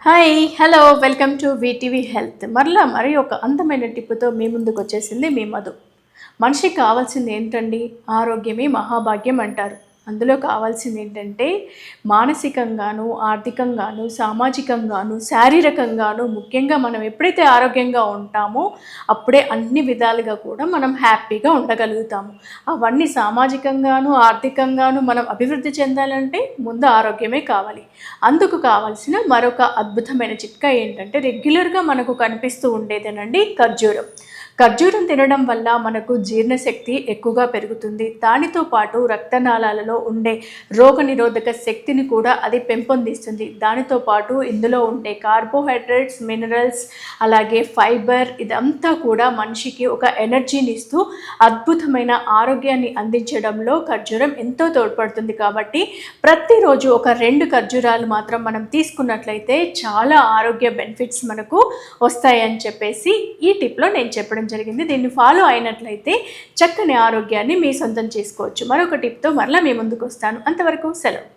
Hi hello welcome to VTV health. మరి ఒక అందమైన టిప్పుతో మీ ముందుకు వచ్చేసింది మీ మధు. మనిషికి కావాల్సింది ఏంటండి? ఆరోగ్యమే మహాభాగ్యం అంటారు. అందులో కావాల్సింది ఏంటంటే మానసికంగాను, ఆర్థికంగాను, సామాజికంగాను, శారీరకంగాను ముఖ్యంగా మనం ఎప్పుడైతే ఆరోగ్యంగా ఉంటామో అప్పుడే అన్ని విధాలుగా కూడా మనం హ్యాపీగా ఉండగలుగుతాము. అవన్నీ సామాజికంగాను, ఆర్థికంగాను మనం అభివృద్ధి చెందాలంటే ముందు ఆరోగ్యమే కావాలి. అందుకు కావాల్సిన మరొక అద్భుతమైన చిట్కా ఏంటంటే రెగ్యులర్గా మనకు కనిపిస్తూ ఉండేదేనండి ఖర్జూరం. ఖర్జూరం తినడం వల్ల మనకు జీర్ణశక్తి ఎక్కువగా పెరుగుతుంది. దానితో పాటు రక్తనాళాలలో ఉండే రోగనిరోధక శక్తిని కూడా అది పెంపొందిస్తుంది. దానితో పాటు ఇందులో ఉండే కార్బోహైడ్రేట్స్, మినరల్స్, అలాగే ఫైబర్ ఇదంతా కూడా మనిషికి ఒక ఎనర్జీని ఇస్తూ అద్భుతమైన ఆరోగ్యాన్ని అందించడంలో ఖర్జూరం ఎంతో తోడ్పడుతుంది. కాబట్టి ప్రతిరోజు ఒక 2 ఖర్జూరాలు మాత్రం మనం తీసుకున్నట్లయితే చాలా ఆరోగ్య బెనిఫిట్స్ మనకు వస్తాయని చెప్పేసి ఈ టిప్లో నేను చెప్పడం జరిగింది. దీన్ని ఫాలో అయినట్లయితే చక్కని ఆరోగ్యాన్ని మీ సొంతం చేసుకోవచ్చు. మరొక టిప్తో మరలా మీ ముందుకు వస్తాను. అంతవరకు సెలవు.